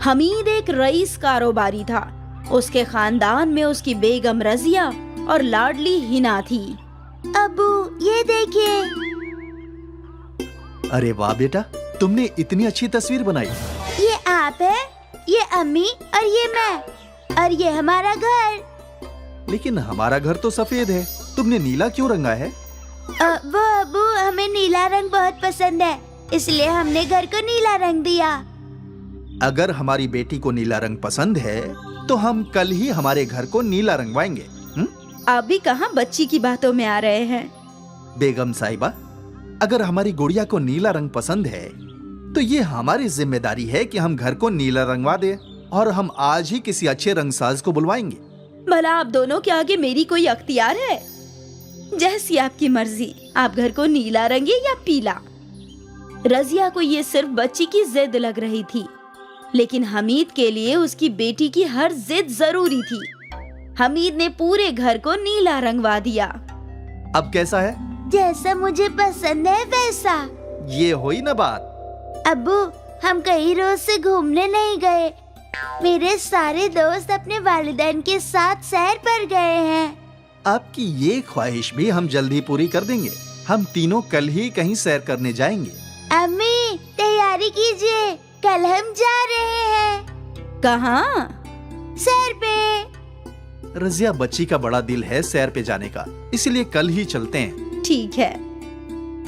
حمید ایک رئیس کاروباری تھا. اس کے خاندان میں اس کی بیگم رضیہ اور لاڈلی ہنا تھی. ابو یہ دیکھیے. ارے واہ بیٹا، تم نے اتنی اچھی تصویر بنائی. یہ آپ ہے، یہ امی اور یہ میں، اور یہ ہمارا گھر. لیکن ہمارا گھر تو سفید ہے، تم نے نیلا کیوں رنگا ہے؟ وہ ابو ہمیں نیلا رنگ بہت پسند ہے، اس لیے ہم نے گھر کو نیلا رنگ دیا. اگر ہماری بیٹی کو نیلا رنگ پسند ہے تو ہم کل ہی ہمارے گھر کو نیلا رنگوائیں گے. آپ بھی کہاں بچی کی باتوں میں آ رہے ہیں. بیگم صاحبہ، اگر ہماری گڑیا کو نیلا رنگ پسند ہے تو یہ ہماری ذمہ داری ہے کہ ہم گھر کو نیلا رنگوا دیں، اور ہم آج ہی کسی اچھے رنگ ساز کو بلوائیں گے. بھلا آپ دونوں کے آگے میری کوئی اختیار ہے؟ جیسی آپ کی مرضی، آپ گھر کو نیلا رنگے یا پیلا. رضیہ کو یہ صرف بچی کی ضد لگ رہی تھی، لیکن حمید کے لیے اس کی بیٹی کی ہر ضد ضروری تھی. حمید نے پورے گھر کو نیلا رنگوا دیا. اب کیسا ہے؟ جیسا مجھے پسند ہے ویسا. یہ ہوئی نا بات. ابو ہم کئی روز سے گھومنے نہیں گئے. میرے سارے دوست اپنے والدین کے ساتھ سیر پر گئے ہیں. آپ کی یہ خواہش بھی ہم جلدی پوری کر دیں گے. ہم تینوں کل ہی کہیں سیر کرنے جائیں گے. امی تیاری کیجیے، کل ہم جا رہے ہیں. کہاں؟ سیر پہ. رضیہ بچی کا بڑا دل ہے سیر پہ جانے کا، اسی لیے کل ہی چلتے ہیں. ٹھیک ہے.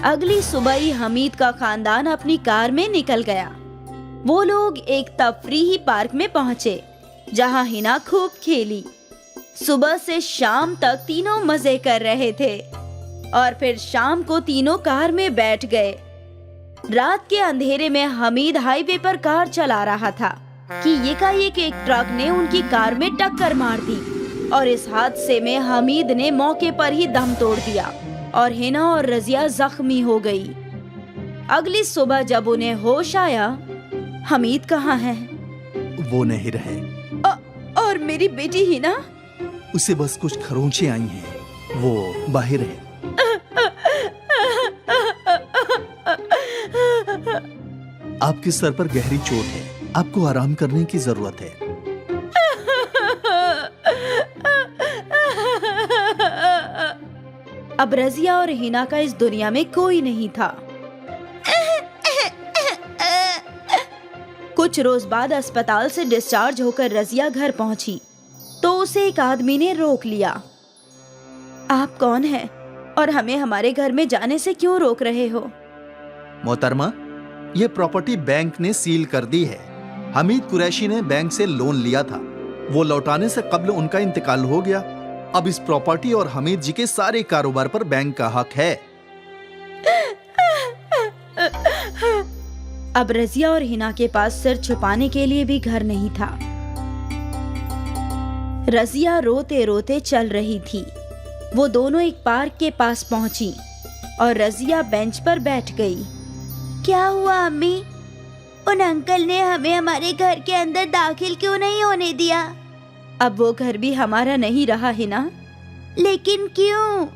اگلی صبح ہی حمید کا خاندان اپنی کار میں نکل گیا. وہ لوگ ایک تفریحی پارک میں پہنچے جہاں ہنا خوب کھیلی. صبح سے شام تک تینوں مزے کر رہے تھے، اور پھر شام کو تینوں کار میں بیٹھ گئے. رات کے اندھیرے میں حمید ہائی وے پر کار چلا رہا تھا کہ یکایک ایک ٹرک نے ان کی کار میں ٹکر مار دی، اور اس حادثے میں حمید نے موقع پر ہی دم توڑ دیا اور ہنا اور رضیہ زخمی ہو گئی. اگلی صبح جب انہیں ہوش آیا، حمید کہاں ہے؟ وہ نہیں رہے. اور میری بیٹی ہنا؟ اسے بس کچھ کھروچیں آئی ہیں، وہ باہر ہے. آپ کے سر پر گہری چوٹ ہے، آپ کو آرام کرنے کی ضرورت ہے. اب رضیہ اور ہنا کا اس دنیا میں کوئی نہیں تھا. کچھ روز بعد اسپتال سے ڈسچارج ہو کر رضیہ گھر پہنچی تو اسے ایک آدمی نے روک لیا. آپ کون ہیں اور ہمیں ہمارے گھر میں جانے سے کیوں روک رہے ہو؟ محترمہ، یہ پراپرٹی بینک نے سیل کر دی ہے. حمید قریشی نے بینک سے لون لیا تھا، وہ لوٹانے سے قبل ان کا انتقال ہو گیا. اب اس پراپرٹی اور حمید جی کے سارے کاروبار پر بینک کا حق ہے. اب رضیہ اور ہنا کے پاس سر چھپانے کے لیے بھی گھر نہیں تھا. رضیہ روتے روتے چل رہی تھی. وہ دونوں ایک پارک کے پاس پہنچی اور رضیہ بینچ پر بیٹھ گئی. کیا ہوا امی؟ ان انکل نے ہمیں ہمارے گھر کے اندر داخل کیوں نہیں ہونے دیا؟ اب وہ گھر بھی ہمارا نہیں رہا ہے نا. لیکن کیوں؟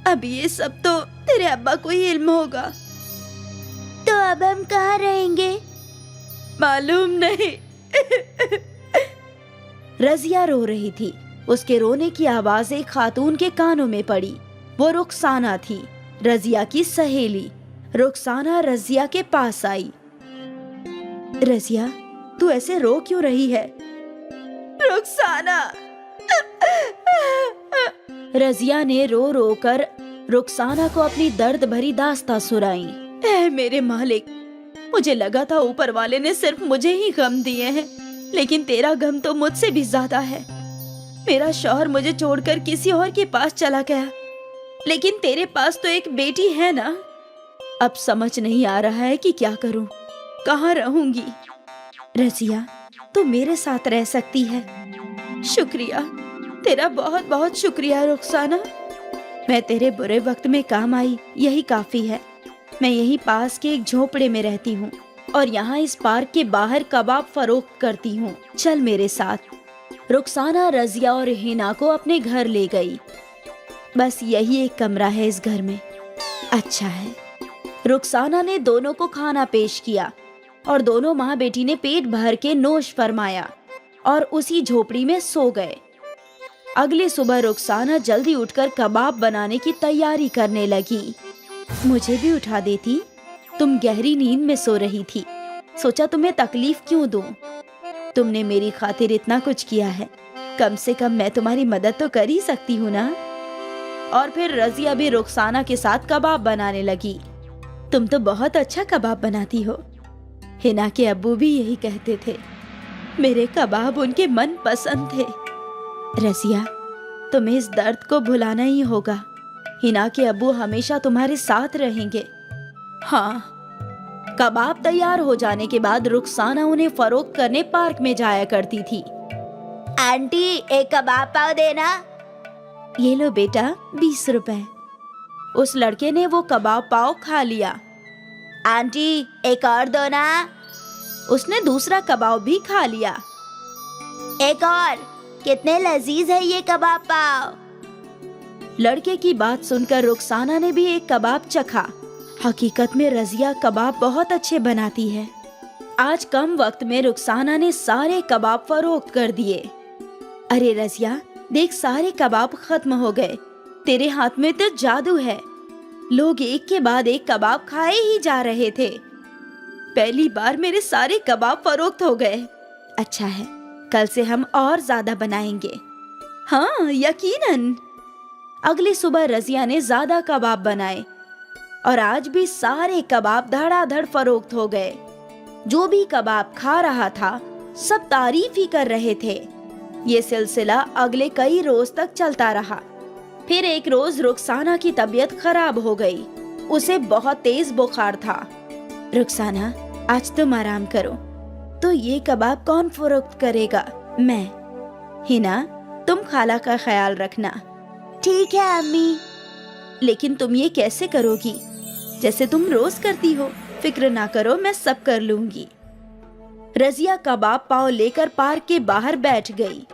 اب یہ سب تو تیرے ابا کو ہی علم ہوگا. تو اب ہم کہاں رہیں گے؟ معلوم نہیں. رضیہ رو رہی تھی. اس کے رونے کی آواز ایک خاتون کے کانوں میں پڑی. وہ رخسانہ تھی، رضیہ کی سہیلی. رخسانہ رضیہ کے پاس آئی. رضیہ، تو ایسے رو کیوں رہی ہے؟ رخسانہ. رضیہ نے رو رو کر رخسانہ کو اپنی درد بھری داستاں سنائی. اے میرے مالک، مجھے لگا تھا اوپر والے نے صرف مجھے ہی غم دیے ہیں، لیکن تیرا غم تو مجھ سے بھی زیادہ ہے. میرا شوہر مجھے چھوڑ کر کسی اور کے پاس چلا گیا، لیکن تیرے پاس تو ایک بیٹی ہے نا. اب سمجھ نہیں آ رہا ہے کہ کیا کروں، کہاں رہوں گی. رضیہ، تو میرے ساتھ رہ سکتی ہے. شکریہ، تیرا بہت بہت شکریہ رخسانہ. میں تیرے برے وقت میں کام آئی، یہی کافی ہے. میں یہی پاس کے ایک جھونپڑے میں رہتی ہوں اور یہاں اس پارک کے باہر کباب فروخت کرتی ہوں. چل میرے ساتھ. رخسانہ رضیہ اور ہنا کو اپنے گھر لے گئی. بس یہی ایک کمرہ ہے اس گھر میں. اچھا ہے. رخسانہ نے دونوں کو کھانا پیش کیا. और दोनों माँ बेटी ने पेट भर के नोश फरमाया और उसी झोपड़ी में सो गए। अगली सुबह रुखसाना जल्दी उठकर कबाब बनाने की तैयारी करने लगी। मुझे भी उठा देती, तुम गहरी नींद में सो रही थी, सोचा तुम्हें तकलीफ क्यों दूं। तुमने मेरी खातिर इतना कुछ किया है, कम से कम मैं तुम्हारी मदद तो कर ही सकती हूँ ना। और फिर रजिया भी रुखसाना के साथ कबाब बनाने लगी। तुम तो बहुत अच्छा कबाब बनाती हो। हिना के अब्बू भी यही कहते थे, मेरे कबाब उनके मन पसंद थे। रजिया, तुम्हें इस दर्द को भुलाना ही होगा। हिना के अब्बू हमेशा तुम्हारे साथ रहेंगे। हाँ। कबाब तैयार हो जाने के बाद रुखसाना उन्हें फरोख्त करने पार्क में जाया करती थी। आंटी, एक कबाब पाव देना। ये लो बेटा, 20 रुपए। उस लड़के ने वो कबाब पाव खा लिया। आंटी, एक और दो ना। उसने दूसरा कबाब भी खा लिया। एक और। कितने लजीज है ये कबाब पाव। लड़के की बात सुनकर रुखसाना ने भी एक कबाब चखा। हकीकत में रजिया कबाब बहुत अच्छे बनाती है। आज कम वक्त में रुखसाना ने सारे कबाब फरोख्त कर दिए। अरे रजिया, देख सारे कबाब खत्म हो गए। तेरे हाथ में तो जादू है। लोग एक के बाद एक कबाब खाए ही जा रहे थे। पहली बार मेरे सारे कबाब फरोख्त हो गए। अच्छा है, कल से हम और ज्यादा बनाएंगे। हाँ, यकीनन। अगली सुबह रजिया ने ज्यादा कबाब बनाए और आज भी सारे कबाब धड़ाधड़ फरोख्त हो गए। जो भी कबाब खा रहा था सब तारीफ ही कर रहे थे। ये सिलसिला अगले कई रोज तक चलता रहा। फिर एक रोज रुखसाना की तबीयत खराब हो गई। उसे बहुत तेज बुखार था। रुखसाना, आज तुम आराम करो। तो ये कबाब कौन फरोख्त करेगा? मैं। हिना, तुम खाला का ख्याल रखना। ठीक है अम्मी। लेकिन तुम ये कैसे करोगी? जैसे तुम रोज करती हो। फिक्र ना करो, मैं सब कर लूंगी। रजिया कबाब पाव लेकर पार्क के बाहर बैठ गई।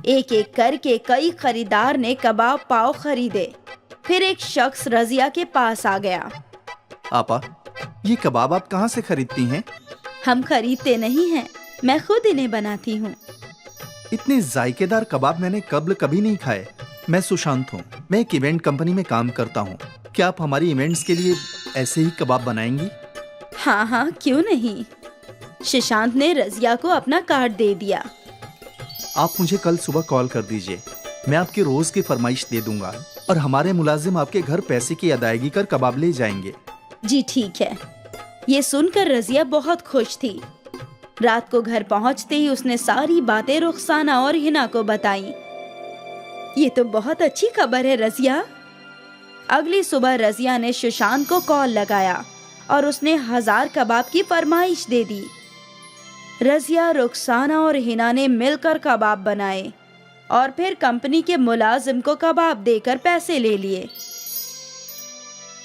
एक एक करके कई खरीदार ने कबाब पाव खरीदे। फिर एक शख्स रजिया के पास आ गया। आपा, ये कबाब आप कहाँ से खरीदती हैं? हम खरीदते नहीं हैं, मैं खुद इन्हें बनाती हूँ। इतने जायकेदार कबाब मैंने कभी नहीं खाए। मैं सुशांत हूँ, मैं एक इवेंट कंपनी में काम करता हूँ। क्या आप हमारी इवेंट्स के लिए ऐसे ही कबाब बनाएंगी? हाँ हाँ, क्यों नहीं। सुशांत ने रजिया को अपना कार्ड दे दिया। आप मुझे कल सुबह कॉल कर दीजिए, मैं आपकी रोज की फरमाइश दे दूंगा और हमारे मुलाजिम आपके घर पैसे की अदायगी कर कबाब ले जाएंगे। जी ठीक है। ये सुनकर रजिया बहुत खुश थी। रात को घर पहुंचते ही उसने सारी बातें रुखसाना और हिना को बताई। ये तो बहुत अच्छी खबर है रजिया। अगली सुबह रजिया ने सुशांत को कॉल लगाया और उसने 1000 कबाब की फरमाइश दे दी। रजिया, रुखसाना और हिना ने मिलकर कबाब बनाए और फिर कंपनी के मुलाजिम को कबाब देकर पैसे ले लिए।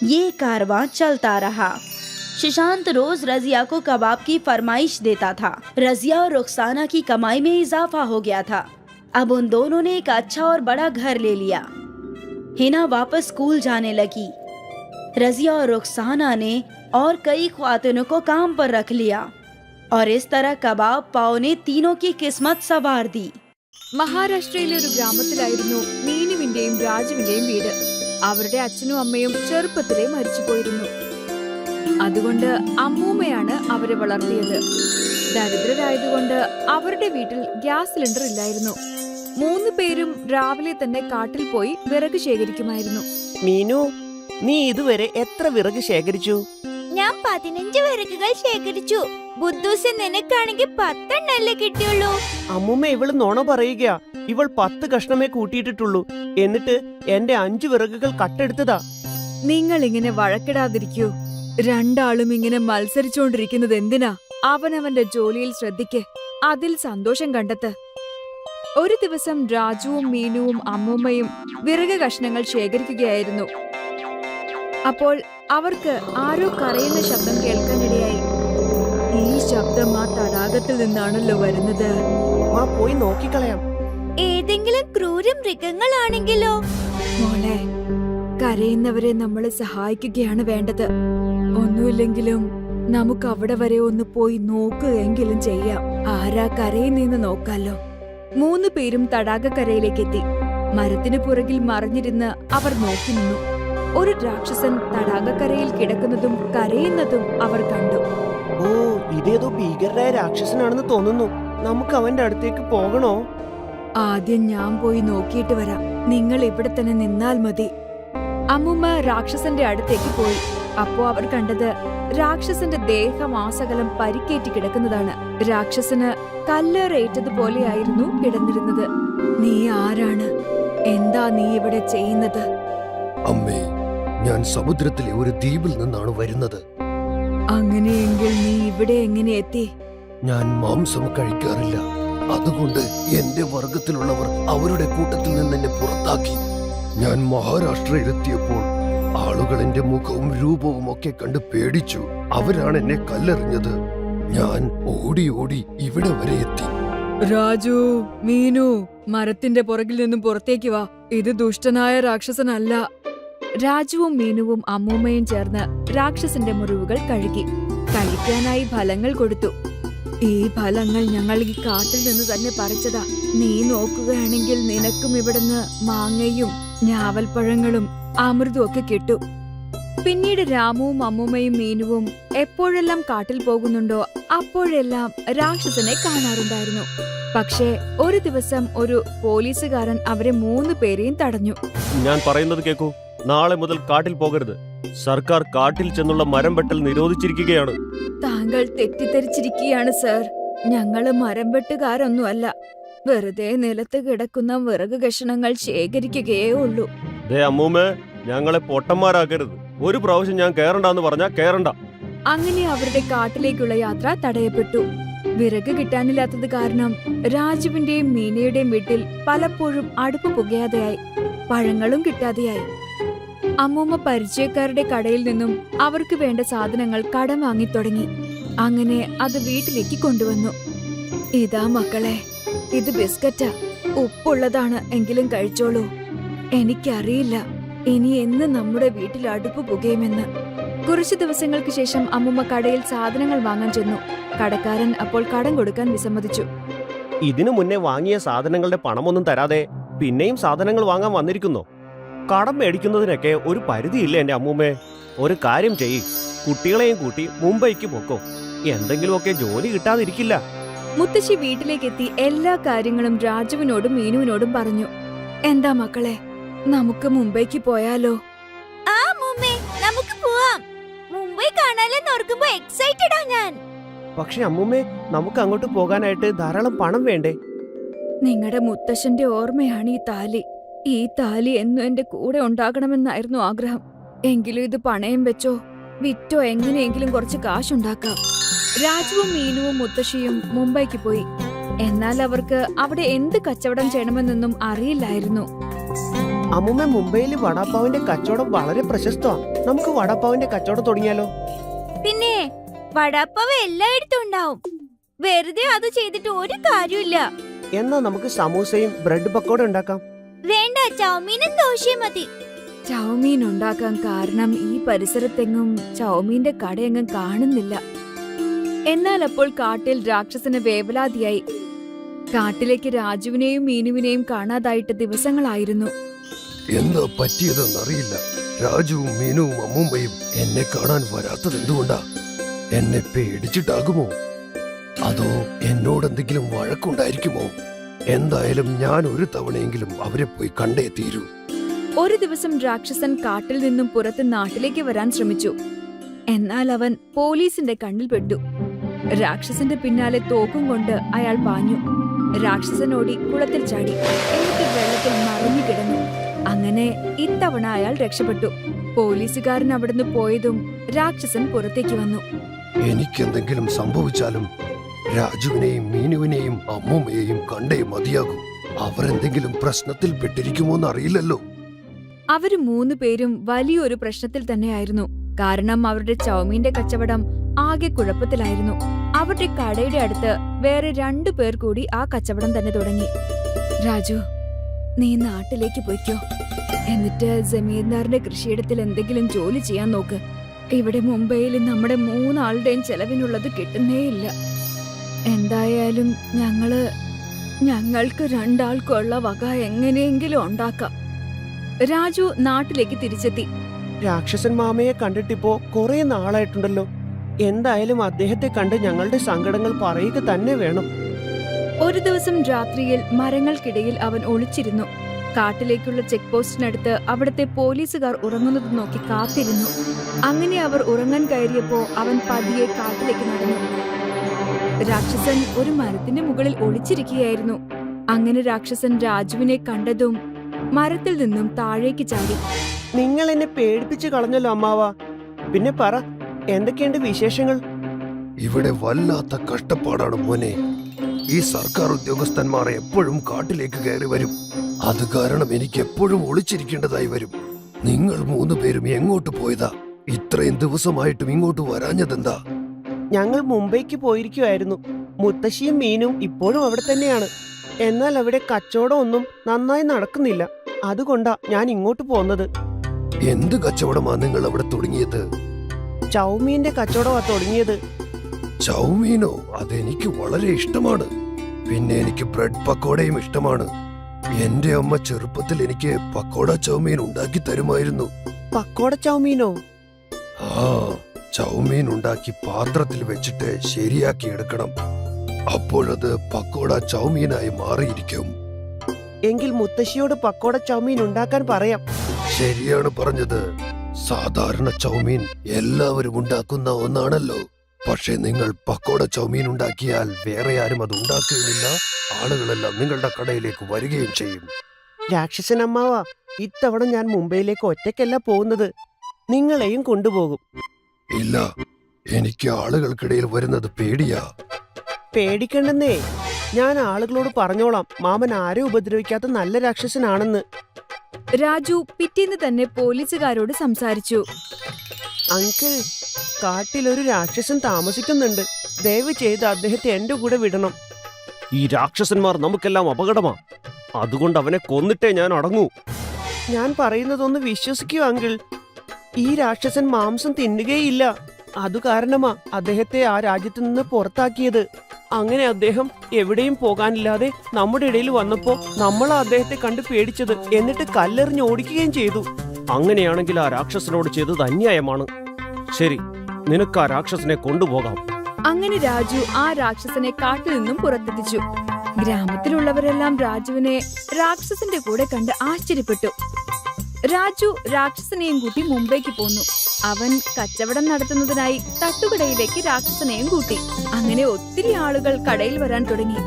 ये कारवां चलता रहा। सुशांत रोज रजिया को कबाब की फरमाइश देता था। रजिया और रुखसाना की कमाई में इजाफा हो गया था। अब उन दोनों ने एक अच्छा और बड़ा घर ले लिया। हिना वापस स्कूल जाने लगी। रजिया और रुखसाना ने और कई ख्वातिनों को काम पर रख लिया और इस तरह कबाब पाव ने तीनों की किस्मत सवार दी। മഹാരാഷ്ട്രയിലെ ഒരു ഗ്രാമത്തിലായിരുന്നു മീനുവിന്റെയും രാജുവിന്റെയും വീട്. അവരുടെ അച്ഛനും അമ്മയും ചെറുപ്പത്തിലേ മരിച്ചുപോയിരുന്നു. അതുകൊണ്ട് അമ്മൂമ്മയാണ് അവരെ വളർത്തിയത്. ദരിദ്രരായതുകൊണ്ട് അവരുടെ വീട്ടിൽ ഗ്യാസ് സിലിണ്ടർ ഇല്ലായിരുന്നു. 3 പേരും രാവിലെ തന്നെ കാട്ടിൽ പോയി വിറക് ശേഖരിക്കുമായിരുന്നു. മീനു, നീ ഇതുവരെ എത്ര വിറക് ശേഖരിച്ചു? ഞാൻ 15 വിറകുകൾ ശേഖരിച്ചു. ബുദ്ധൂസ്, നിനക്കാണെങ്കിൽ 10 എണ്ണല്ലേ കിട്ടിയുള്ളൂ. അമ്മൂമ്മ ഇവള് നുണ പറയുക. ഇവൾ 10 കഷ്ണമേ കൂട്ടിയിട്ടിട്ടുള്ളൂ. എന്നിട്ട് എന്റെ 5 വിറകുകൾ കട്ടെടുത്തതാ. നിങ്ങൾ ഇങ്ങനെ വഴക്കിടാതിരിക്കൂ. രണ്ടാളും ഇങ്ങനെ മത്സരിച്ചുകൊണ്ടിരിക്കുന്നത് എന്തിനാ? അവനവന്റെ ജോലിയിൽ ശ്രദ്ധിക്ക്, അതിൽ സന്തോഷം കണ്ടെത്ത്. ഒരു ദിവസം രാജുവും മീനുവും അമ്മൂമ്മയും വിറക് കഷ്ണങ്ങൾ ശേഖരിക്കുകയായിരുന്നു. അപ്പോൾ അവർക്ക് ആരോ കരയുന്ന ശബ്ദം കേൾക്കാനിടയായി. ഈ ശബ്ദം ആ തടാകത്തിൽ നിന്നാണല്ലോ വരുന്നത്. വാ, പോയി നോക്കിക്കളയാം. ഏതെങ്കിലും ക്രൂര മൃഗങ്ങളാണെങ്കിലോ? മോളെ, കരയുന്നവരെ നമ്മൾ സഹായിക്കുകയാണ് വേണ്ടത്. ഒന്നുമില്ലെങ്കിലും നമുക്ക് അവിടെ വരെ ഒന്ന് പോയി നോക്കുകയെങ്കിലും ചെയ്യാം. ആരാ കരയിൽ നിന്ന് നോക്കാലോ. 3 പേരും തടാകക്കരയിലേക്കെത്തി. മരത്തിനു പുറകിൽ മറിഞ്ഞിരുന്ന് അവർ നോക്കി നിന്നു. ഒരു രാക്ഷസൻ തടാകക്കരയിൽ കിടക്കുന്നതും കരയുന്നതും അവർ കണ്ടു. ഓ, ഇതേതോ ഭീകരനായ രാക്ഷസനാണെന്ന് തോന്നുന്നു. നമുക്ക് അവന്റെ അടുത്തേക്ക് പോകണോ? ആദ്യം ഞാൻ പോയി നോക്കിയിട്ട് വരാം. നിങ്ങൾ ഇവിടെ തന്നെ നിന്നാൽ മതി. അമ്മുമ്മ രാക്ഷസന്റെ അടുത്തേക്ക് പോയി. അപ്പോ അവർ കണ്ടത് രാക്ഷസന്റെ ദേഹമാസകലം പരിക്കേറ്റി കിടക്കുന്നതാണ്. രാക്ഷസന് കല്ലേറേറ്റതുപോലെയായിരുന്നു കിടന്നിരുന്നത്. നീ ആരാണ്? എന്താ നീ ഇവിടെ ചെയ്യുന്നത്? അമ്മേ, ഞാൻ സമുദ്രത്തിലെ ഒരു ദ്വീപിൽ നിന്നാണ് വരുന്നത്. അങ്ങനെയെങ്കിൽ നീ ഇവിടെ എങ്ങനെ എത്തി? ഞാൻ മാംസം കഴിക്കാറില്ല. അതുകൊണ്ട് എന്റെ വർഗത്തിലുള്ളവർ അവരുടെ കൂട്ടത്തിൽ നിന്ന് എന്നെ പുറത്താക്കി. ഞാൻ മഹാരാഷ്ട്രയിലെത്തിയപ്പോൾ ആളുകൾ എന്റെ മുഖവും രൂപവും ഒക്കെ കണ്ട് പേടിച്ചു. അവരാണ് എന്നെ കല്ലെറിഞ്ഞത്. ഞാൻ ഓടി ഓടി ഇവിടെ വരെ എത്തി. രാജു, മീനു, മരത്തിന്റെ പുറകിൽ നിന്നും പുറത്തേക്ക് വാ. ഇത് ദുഷ്ടനായ രാക്ഷസനല്ല. രാജുവും മീനുവും അമ്മൂമ്മയും ചേർന്ന് രാക്ഷസന്റെ മുറിവുകൾ കഴുകി. കഴിക്കാനായി ഫലങ്ങൾ കൊടുത്തു. ഈ ഫലങ്ങൾ ഞങ്ങൾ ഈ കാട്ടിൽ നിന്ന് തന്നെ പറിച്ചതാ. നീ നോക്കുകയാണെങ്കിൽ നിനക്കും ഇവിടുന്ന് മാങ്ങയും ഞാവൽപ്പഴങ്ങളും അമൃതും ഒക്കെ കിട്ടും. പിന്നീട് രാമുവും അമ്മൂമ്മയും മീനുവും എപ്പോഴെല്ലാം കാട്ടിൽ പോകുന്നുണ്ടോ അപ്പോഴെല്ലാം രാക്ഷസനെ കാണാറുണ്ടായിരുന്നു. പക്ഷേ ഒരു ദിവസം ഒരു പോലീസുകാരൻ അവരെ 3 പേരെയും തടഞ്ഞു. ഞാൻ പറയുന്നത് കേൾക്കൂ. നാളെ മുതൽ കാട്ടിൽ പോകരുത്. സർക്കാർ കാട്ടിൽ ചെന്നുള്ള മരം വെട്ടൽ നിരോധിച്ചിരിക്കുകയാണ്. താങ്കൾ തെറ്റിദ്ധരിച്ചിരിക്കുകയാണ് സർ. ഞങ്ങള് മരം വെട്ടുകാരൊന്നുമല്ല. വെറുതെ നിലത്ത് കിടക്കുന്ന വിറക് കഷണങ്ങൾ ശേഖരിക്കുകയേ ഉള്ളൂ. ദേ അമ്മൂമ്മേ, ഞങ്ങളെ പൊട്ടന്മാരാക്കരുത്. ഒരു പ്രാവശ്യം ഞാൻ കേറണ്ടെന്ന് പറഞ്ഞാ കേറണ്ട. അങ്ങനെ അവരുടെ കാട്ടിലേക്കുള്ള യാത്ര തടയപ്പെട്ടു. വിറക് കിട്ടാനില്ലാത്തത് കാരണം രാജുവിന്റെയും മീനയുടെയും വീട്ടിൽ പലപ്പോഴും അടുപ്പ് പുകയാതെയായി. പഴങ്ങളും കിട്ടാതെയായി. അമ്മൂമ്മ പരിചയക്കാരുടെ കടയിൽ നിന്നും അവർക്ക് വേണ്ട സാധനങ്ങൾ കടം വാങ്ങി തുടങ്ങി. അങ്ങനെ അത് വീട്ടിലേക്ക് കൊണ്ടുവന്നു. ഇതാ മക്കളെ, ഇത് ബിസ്ക്കറ്റാ. ഉപ്പുള്ളതാണ്, എങ്കിലും കഴിച്ചോളൂ. എനിക്കറിയില്ല ഇനി എന്ന് നമ്മുടെ വീട്ടിൽ അടുപ്പ് പുകയുമെന്ന്. കുറച്ചു ദിവസങ്ങൾക്ക് ശേഷം അമ്മുമ്മ കടയിൽ സാധനങ്ങൾ വാങ്ങാൻ ചെന്നു. കടക്കാരൻ അപ്പോൾ കടം കൊടുക്കാൻ വിസമ്മതിച്ചു. ഇതിനു മുന്നേ വാങ്ങിയ സാധനങ്ങളുടെ പണമൊന്നും തരാതെ പിന്നെയും സാധനങ്ങൾ വാങ്ങാൻ വന്നിരിക്കുന്നു. കടം മേടിക്കുന്നതിനൊക്കെ ഒരു പരിധിയില്ല എന്റെ അമ്മൂമ്മേ. ഒരു കാര്യം ചെയ്യ്, കുട്ടികളെയും കൂട്ടി മുംബൈക്ക് പൊക്കോ. എന്തെങ്കിലുമൊക്കെ ജോലി കിട്ടാതിരിക്കില്ല. മുത്തശ്ശി വീട്ടിലേക്കെത്തി എല്ലാ കാര്യങ്ങളും രാജുവിനോടും മീനുവിനോടും പറഞ്ഞു. എന്താ മക്കളെ, നമുക്ക് മുംബൈക്ക് പോയാലോ? ആ മുമ്മേ, നമുക്ക് പോവാം. മുംബൈ കാണാനെന്ന് ഓർക്കുമ്പോ എക്സൈറ്റഡാ ഞാൻ. പക്ഷെ അമ്മൂമ്മേ, നമുക്ക് അങ്ങോട്ട് പോകാനായിട്ട് ധാരാളം പണം വേണ്ടേ? നിങ്ങളുടെ മുത്തശ്ശന്റെ ഓർമ്മയാണ് ഈ താലി. ഈ താലി എന്നും എന്റെ കൂടെ ഉണ്ടാകണമെന്നായിരുന്നു ആഗ്രഹം. എങ്കിലും ഇത് പണയം വെച്ചോ വിറ്റോ എങ്ങനെയെങ്കിലും കുറച്ച് കാശുണ്ടാക്കാം. രാജുവും മീനുവും മുത്തശ്ശിയും മുംബൈക്ക് പോയി. എന്നാൽ അവർക്ക് അവിടെ എന്ത് കച്ചവടം ചെയ്യണമെന്നൊന്നും അറിയില്ലായിരുന്നു. അമ്മൂമ്മ, മുംബൈയിൽ വടാപ്പാവിന്റെ കച്ചവടം വളരെ പ്രശസ്തമാണ്. നമുക്ക് വടാപ്പാവിന്റെ കച്ചവടം തുടങ്ങിയാലോ? പിന്നെ വടാപ്പാവ് എല്ലായിടത്തും ഉണ്ടാവും. വെറുതെ അത് ചെയ്തിട്ട് ഒരു കാര്യമില്ല. എന്നാ നമുക്ക് സമൂസയും ബ്രെഡ് പക്കോട ഉണ്ടാക്കാം. വേണ്ട, ചൗമീനും ദോശയും മതി. ചൗമീൻ ഉണ്ടാക്കാൻ കാരണം ഈ പരിസരത്തെങ്ങും ചൗമീന്റെ കടയെങ്ങും കാണുന്നില്ല. എന്നാൽ അപ്പോൾ കാട്ടിൽ രാക്ഷസന് വേവലാതിയായി. കാട്ടിലേക്ക് രാജുവിനെയും മീനുവിനെയും കാണാതായിട്ട് ദിവസങ്ങളായിരുന്നു. എന്താ പറ്റിയതെന്നറിയില്ല. രാജുവും മീനുവും അമ്മൂമ്മയും എന്നെ കാണാൻ വരാത്തത് എന്തുകൊണ്ടാ? എന്നെ പേടിച്ചിട്ടാകുമോ? അതോ എന്നോടെന്തെങ്കിലും വഴക്കുണ്ടായിരിക്കുമോ? എന്തായാലും ഞാൻ ഒരു തവണയെങ്കിലും അവരെ പോയി കണ്ടേ തീരൂ. ഒരു ദിവസം രാക്ഷസൻ കാട്ടിൽ നിന്നും പുറത്ത് നാട്ടിലേക്ക് വരാൻ ശ്രമിച്ചു. എന്നാൽ അവൻ പോലീസിന്റെ കണ്ണിൽ പെട്ടു. രാക്ഷസന്റെ പിന്നാലെ തോക്കും കൊണ്ട് അയാൾ പാഞ്ഞു. രാക്ഷസൻ ഓടി കുളത്തിൽ ചാടി. എന്നിട്ട് വെള്ളത്തിൽ മറിഞ്ഞു കിടന്നു. അങ്ങനെ ഇത്തവണ അയാൾ രക്ഷപ്പെട്ടു. പോലീസുകാരൻ അവിടുന്ന് പോയതും രാക്ഷസൻ പുറത്തേക്ക് വന്നു. എനിക്കെന്തെങ്കിലും സംഭവിച്ചാലും രാജുവിനെയും മീനുവിനെയും അമ്മൂമ്മയെയും കണ്ടേ മതിയാകും. അവരെന്തെങ്കിലും പ്രശ്നത്തിൽ പെട്ടിരിക്കുമോന്ന് അറിയില്ലല്ലോ. അവര് 3 പേരും വലിയൊരു പ്രശ്നത്തിൽ തന്നെയായിരുന്നു. കാരണം അവരുടെ ചൗമീന്റെ കച്ചവടം ആകെ കുഴപ്പത്തിലായിരുന്നു. അവരുടെ കടയുടെ അടുത്ത് വേറെ 2 പേർ കൂടി ആ കച്ചവടം തന്നെ തുടങ്ങി. രാജു, നീ നാട്ടിലേക്ക് പോയിക്കോ. എന്നിട്ട് ജമീന്ദാറിന്റെ കൃഷിയിടത്തിൽ എന്തെങ്കിലും ജോലി ചെയ്യാൻ നോക്ക്. ഇവിടെ മുംബൈയിൽ നമ്മുടെ 3 ആളുടെയും ചെലവിനുള്ളത് കിട്ടുന്നേയില്ല. എന്തായാലും ഞങ്ങൾക്ക് 2 ആൾക്കുള്ള വക എങ്ങനെയെങ്കിലും ഉണ്ടാക്കാം. രാജു നാട്ടിലേക്ക് തിരിച്ചെത്തി. രാക്ഷസൻ മാമയെ കണ്ടിട്ടിപ്പോ കുറെ നാളായിട്ടുണ്ടല്ലോ. എന്തായാലും അദ്ദേഹത്തെ കണ്ട് ഞങ്ങളുടെ സങ്കടങ്ങൾ പറയുക തന്നെ വേണം. ഒരു ദിവസം രാത്രിയിൽ മരങ്ങൾക്കിടയിൽ അവൻ ഒളിച്ചിരുന്നു. കാട്ടിലേക്കുള്ള ചെക്ക് പോസ്റ്റിനടുത്ത് അവിടുത്തെ പോലീസുകാർ ഉറങ്ങുന്നത് നോക്കി കാത്തിരുന്നു. അങ്ങനെ അവർ ഉറങ്ങാൻ കയറിയപ്പോ അവൻ പതിയെ കാട്ടിലേക്ക് നടന്നു. രാക്ഷസൻ ഒരു മരത്തിന്റെ മുകളിൽ ഒളിച്ചിരിക്കുകയായിരുന്നു. അങ്ങനെ രാക്ഷസൻ രാജുവിനെ കണ്ടതും മരത്തിൽ നിന്നും താഴേക്ക് ചാടി. നിങ്ങൾ എന്നെ പേടിപ്പിച്ചു കളഞ്ഞല്ലോ അമ്മാവ. പിന്നെ പറ, എന്തൊക്കെയുണ്ട് വിശേഷങ്ങൾ? ഇവിടെ വല്ലാത്ത കഷ്ടപ്പാടാണ് മോനെ. ഈ സർക്കാർ ഉദ്യോഗസ്ഥന്മാർ എപ്പോഴും കാട്ടിലേക്ക് കയറി വരും. അത് കാരണം എനിക്ക് എപ്പോഴും ഒളിച്ചിരിക്കേണ്ടതായി വരും. നിങ്ങൾ 3 പേരും എങ്ങോട്ട് പോയതാ? ഇത്രയും ദിവസമായിട്ടും ഇങ്ങോട്ട് വരാഞ്ഞതെന്താ? ഞങ്ങൾ മുംബൈക്ക് പോയിരിക്കുമായിരുന്നു. മുത്തശ്ശിയും മീനും ഇപ്പോഴും അവിടെ തന്നെയാണ്. എന്നാൽ അവിടെ കച്ചവടം ഒന്നും നന്നായി നടക്കുന്നില്ല. അതുകൊണ്ടാ ഞാൻ ഇങ്ങോട്ട് പോന്നത്. എന്ത് കച്ചവടമാ നിങ്ങൾ അവിടെ തുടങ്ങിയത്? ചൗമീന്റെ കച്ചവടമാ തുടങ്ങിയത്. ചൗമീനോ? അതെനിക്ക് വളരെ ഇഷ്ടമാണ്. പിന്നെ എനിക്ക് ബ്രെഡ് പക്കോടയും ഇഷ്ടമാണ്. എന്റെ അമ്മ ചെറുപ്പത്തിൽ എനിക്ക് പക്കോട ചൗമീൻ ഉണ്ടാക്കി തരുമായിരുന്നു. പക്കോട ചൗമീനോ? ആ, ചൗമീൻ ഉണ്ടാക്കി പാത്രത്തിൽ വെച്ചിട്ട് ശരിയാക്കി എടുക്കണം. അപ്പോഴത് പക്കോട ചൗമീനായി മാറിയിരിക്കും. എങ്കിൽ മുത്തശ്ശിയോട് പക്കോട ചൗമീൻ ഉണ്ടാക്കാൻ പറയാം. ശരിയാണ് പറഞ്ഞത്. സാധാരണ ചൗമീൻ എല്ലാവരും ഉണ്ടാക്കുന്ന ഒന്നാണല്ലോ. പക്ഷെ നിങ്ങൾ പക്കോട ചൗമീൻ ഉണ്ടാക്കിയാൽ വേറെ ആരും അത് ഉണ്ടാക്കുകയില്ല. ആളുകളെല്ലാം നിങ്ങളുടെ കടയിലേക്ക് വരികയും ചെയ്യും. രാക്ഷസൻ അമ്മാവ, ഇത്തവണ ഞാൻ മുംബൈയിലേക്ക് ഒറ്റയ്ക്കല്ല പോകുന്നത്. നിങ്ങളെയും കൊണ്ടുപോകും. ഇല്ല, എനിക്ക് ആളുകൾക്കിടയിൽ വരുന്നത് പേടിയാ. പേടിക്കണ്ടെന്നേ. ഞാൻ ആളുകളോട് പറഞ്ഞോളാം മാമൻ ആരെ ഉപദ്രവിക്കാത്ത നല്ല രാക്ഷസനാണെന്ന്. രാജു പിറ്റേന്ന് തന്നെ പോലീസുകാരോട് സംസാരിച്ചു. അങ്കിൾ, കാട്ടിലൊരു രാക്ഷസൻ താമസിക്കുന്നുണ്ട്. ദയവ് ചെയ്ത് അദ്ദേഹത്തെ എന്റെ കൂടെ വിടണം. ഈ രാക്ഷസന്മാർ നമുക്കെല്ലാം അപകടമാ. അതുകൊണ്ട് അവനെ കൊന്നിട്ടേ ഞാൻ അടങ്ങൂ. ഞാൻ പറയുന്നതൊന്ന് വിശ്വസിക്കൂ അങ്കിൾ. ഈ രാക്ഷസൻ മാംസം തിന്നുകയില്ല. അതു കാരണമാ അദ്ദേഹത്തെ ആ രാജ്യത്ത് നിന്ന് പുറത്താക്കിയത്. അങ്ങനെ അദ്ദേഹം എവിടെയും പോകാനില്ലാതെ നമ്മുടെ ഇടയിൽ വന്നപ്പോ നമ്മളാ അദ്ദേഹത്തെ കണ്ട് പേടിച്ചത്. എന്നിട്ട് കല്ലെറിഞ്ഞ് ഓടിക്കുകയും ചെയ്തു. അങ്ങനെയാണെങ്കിൽ ആ രാക്ഷസനോട് ചെയ്തത് അന്യായമാണ്. ശരി, നിനക്ക് ആ രാക്ഷസനെ കൊണ്ടുപോകാം. അങ്ങനെ രാജു ആ രാക്ഷസനെ കാട്ടിൽ നിന്നും പുറത്തെത്തിച്ചു. ഗ്രാമത്തിലുള്ളവരെല്ലാം രാജുവിനെ രാക്ഷസന്റെ കൂടെ കണ്ട് ആശ്ചര്യപ്പെട്ടു. രാജു രാക്ഷസനെയും കൂട്ടി മുംബൈക്ക് പോന്നു. അവൻ കച്ചവടം നടത്തുന്നതിനായി തട്ടുകടയിലേക്ക് രാക്ഷസനെയും കൂട്ടി. അങ്ങനെ ഒത്തിരി ആളുകൾ കടയിൽ വരാൻ തുടങ്ങി.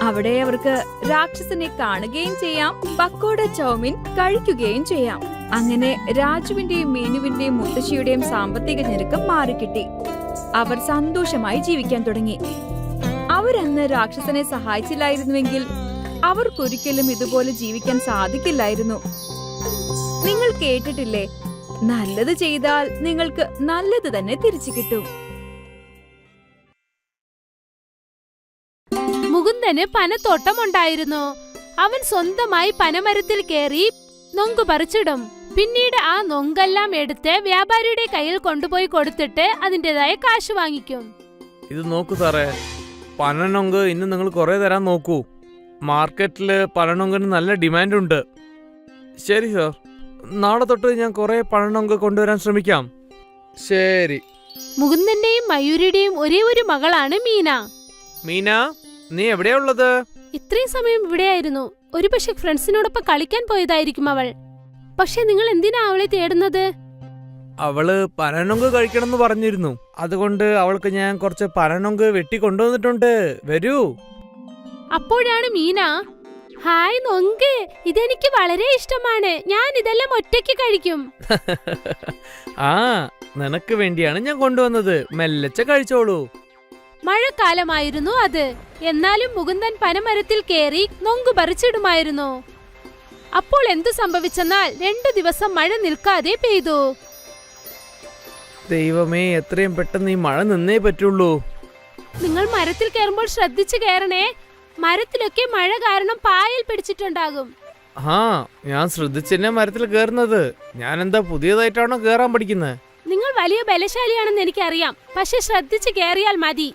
അവിടെ അവർക്ക് രാക്ഷസനെ കാണുകയും ചെയ്യാം, പക്കോട ചൗമീൻ കഴിക്കുകയും ചെയ്യാം. അങ്ങനെ രാജുവിന്റെയും മീനുവിന്റെയും മുത്തശ്ശിയുടെയും സാമ്പത്തിക ഞെരുക്കം മാറിക്കിട്ടി. അവർ സന്തോഷമായി ജീവിക്കാൻ തുടങ്ങി. അവരന്ന് രാക്ഷസനെ സഹായിച്ചില്ലായിരുന്നുവെങ്കിൽ അവർക്കൊരിക്കലും ഇതുപോലെ ജീവിക്കാൻ സാധിക്കില്ലായിരുന്നു. നിങ്ങൾ കേട്ടിട്ടില്ലേ, നല്ലത് ചെയ്താൽ നിങ്ങൾക്ക് നല്ലത് തന്നെ തിരിച്ചു കിട്ടും. മുകുന്ദന് പനത്തോട്ടമുണ്ടായിരുന്നു. അവൻ സ്വന്തമായി പനമരത്തിൽ കയറി നൊങ്ക് പറിച്ചിടും. പിന്നീട് ആ നൊങ്കെല്ലാം എടുത്ത് വ്യാപാരിയുടെ കയ്യിൽ കൊണ്ടുപോയി കൊടുത്തിട്ട് അതിൻ്റെതായ കാശ് വാങ്ങിക്കും. ഇത് നോക്കൂ സാറേ, പനനൊങ്ക് ഇന്ന് നിങ്ങൾ കുറെ തരാൻ നോക്കൂ. മാർക്കറ്റില് പനനൊങ്കിന് നല്ല ഡിമാൻഡ് ഉണ്ട്. ശരി സാർ, നാളെ തൊട്ട് ഞാൻ കുറെ പനനൊങ്ക് കൊണ്ടുവരാൻ ശ്രമിക്കാം. ശരി. മുകുന്ദന്റെയും മയൂരിയുടെയും ഒരേ ഒരു മകളാണ് മീന. മീന, നീ എവിടെയാ ഉള്ളത്? ഇത്രയും സമയം ഇവിടെയായിരുന്നു. ഒരുപക്ഷെ ഫ്രണ്ട്സിനോടൊപ്പം കളിക്കാൻ പോയതായിരിക്കും അവൾ. പക്ഷെ നിങ്ങൾ എന്തിനാ അവളെ തേടുന്നത്? അവള് പനനൊങ്ക് കഴിക്കണമെന്ന് പറഞ്ഞിരുന്നു. അതുകൊണ്ട് അവൾക്ക് ഞാൻ കുറച്ച് പനനൊങ്ക് വെട്ടി കൊണ്ടുവന്നിട്ടുണ്ട്. വരൂ. അപ്പോഴാണ് മീന, ഹായ് നൊങ്ക്, ഇതെനിക്ക് വളരെ ഇഷ്ടമാണ്. ഞാൻ ഇതെല്ലാം ഒറ്റയ്ക്ക് കഴിക്കും. ആ, നിനക്ക് വേണ്ടിയാണ് ഞാൻ കൊണ്ടുവന്നത്. മെല്ലച്ച കഴിച്ചോളൂ. മഴക്കാലമായിരുന്നു അത്. എന്നാലും മുകുന്ദൻ പനമരത്തിൽ കയറി നൊങ്ക് പറിച്ചിടുമായിരുന്നു. അപ്പോൾ എന്തു സംഭവിച്ചെന്നാൽ 2 ദിവസം മഴ നിൽക്കാതെ പെയ്തു. ദൈവമേ, എത്രയും പെട്ടെന്ന് ഈ മഴ നിന്നേ പറ്റുള്ളൂ. നിങ്ങൾ മരത്തിൽ കയറുമ്പോൾ ശ്രദ്ധിച്ചു കയറണേ. മരത്തിലൊക്കെ മഴ കാരണം പായൽ പിടിച്ചിട്ടുണ്ടാകും. ആ, ഞാൻ ശ്രദ്ധിച്ചെന്നെ മരത്തിൽ കയറുന്നത്. ഞാൻ എന്താ പുതിയതായിട്ടാണോ കയറാൻ പഠിക്കുന്നത്? നിങ്ങൾ വലിയ ബലശാലിയാണെന്ന് എനിക്കറിയാം, പക്ഷെ ശ്രദ്ധിച്ചു കേറിയാൽ മതി.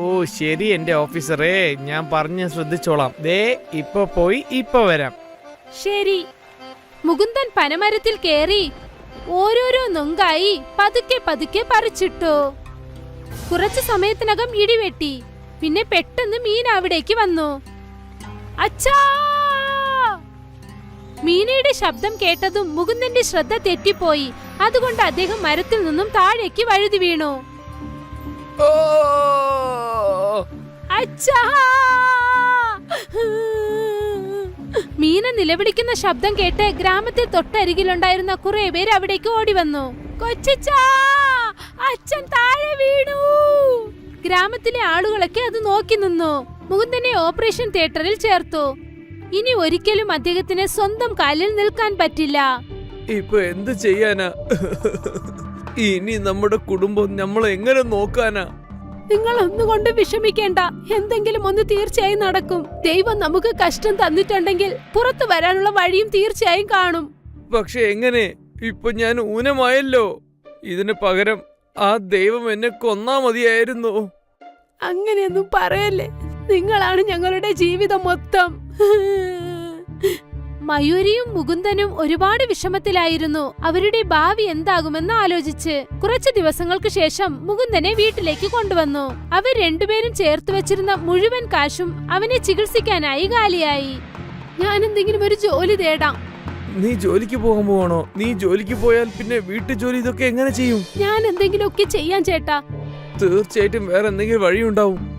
ഓ ശരി എന്റെ ഓഫീസറേ, ഞാൻ പറഞ്ഞ് ശ്രദ്ധിച്ചോളാം. ദേ ഇപ്പൊ പോയി ഇപ്പൊ വരാം. ശരി. മുകുന്ദൻ പനമരത്തിൽ കേറി ഓരോരോ നൊങ്കായി പതുക്കെ പതുക്കെ പറിച്ചിട്ടു. കുറച്ചു സമയത്തിനകം ഇടിവെട്ടി. പിന്നെ പെട്ടെന്ന് മീൻ അവിടേക്ക് വന്നു. അച്ഛാ! മീനയുടെ ശബ്ദം കേട്ടതും മുകുന്ദന്റെ ശ്രദ്ധ തെറ്റിപ്പോയി. അതുകൊണ്ട് അദ്ദേഹം മരത്തിൽ നിന്നും താഴേക്ക് വഴുതി വീണു. ഓ അച്ഛാ! മീന നിലവിളിക്കുന്ന ശബ്ദം കേട്ട് ഗ്രാമത്തിൽ തൊട്ടരികിലുണ്ടായിരുന്ന കുറെ പേര് അവിടേക്ക് ഓടി വന്നു. കൊച്ചച്ചാ, അച്ഛൻ താഴെ വീണു. ഗ്രാമത്തിലെ ആളുകളൊക്കെ അത് നോക്കി നിന്നു. മുകുന്ദനെ ഓപ്പറേഷൻ തിയേറ്ററിൽ ചേർത്തു. ഇനി ഒരിക്കലും അദ്ദേഹത്തിന് സ്വന്തം കാലിൽ നിൽക്കാൻ പറ്റില്ല. ഇപ്പൊ എന്ത് ചെയ്യാനാ? ഇനി നമ്മുടെ കുടുംബം നമ്മൾ എങ്ങനെ നോക്കാനാ? നിങ്ങൾ ഒന്നുകൊണ്ട് വിഷമിക്കേണ്ട, എന്തെങ്കിലും ഒന്ന് തീർച്ചയായും നടക്കും. ദൈവം നമുക്ക് കഷ്ടം തന്നിട്ടുണ്ടെങ്കിൽ പുറത്തു വരാനുള്ള വഴിയും തീർച്ചയായും കാണും. പക്ഷെ എങ്ങനെ? ഇപ്പൊ ഞാൻ ഊനമായല്ലോ. ഇതിന് പകരം ആ ദൈവം എന്നെ കൊന്നാ മതിയായിരുന്നു. അങ്ങനെയൊന്നും പറയല്ലേ, നിങ്ങളാണ് ഞങ്ങളുടെ ജീവിതം മൊത്തം. മയൂരിയും മുകുന്ദനും ഒരുപാട് വിഷമത്തിലായിരുന്നു. അവരുടെ ഭാവി എന്താകുമെന്ന് ആലോചിച്ച്. കുറച്ചു ദിവസങ്ങൾക്ക് ശേഷം മുകുന്ദനെ വീട്ടിലേക്ക് കൊണ്ടുവന്നു. അവർ രണ്ടുപേരും ചേർത്ത് വെച്ചിരുന്ന മുഴുവൻ കാശും അവനെ ചികിത്സിക്കാനായി കാലിയായി. ഞാൻ എന്തെങ്കിലും ഒരു ജോലി തേടാം. നീ ജോലിക്ക് പോകാൻ പോവാണോ? നീ ജോലിക്ക് പോയാൽ പിന്നെ വീട്ടു ജോലി ഇതൊക്കെ എങ്ങനെ ചെയ്യും? ഞാൻ എന്തെങ്കിലുമൊക്കെ ചെയ്യാൻ ചേട്ടാ. തീർച്ചയായിട്ടും വേറെ എന്തെങ്കിലും വഴിയുണ്ടാവും.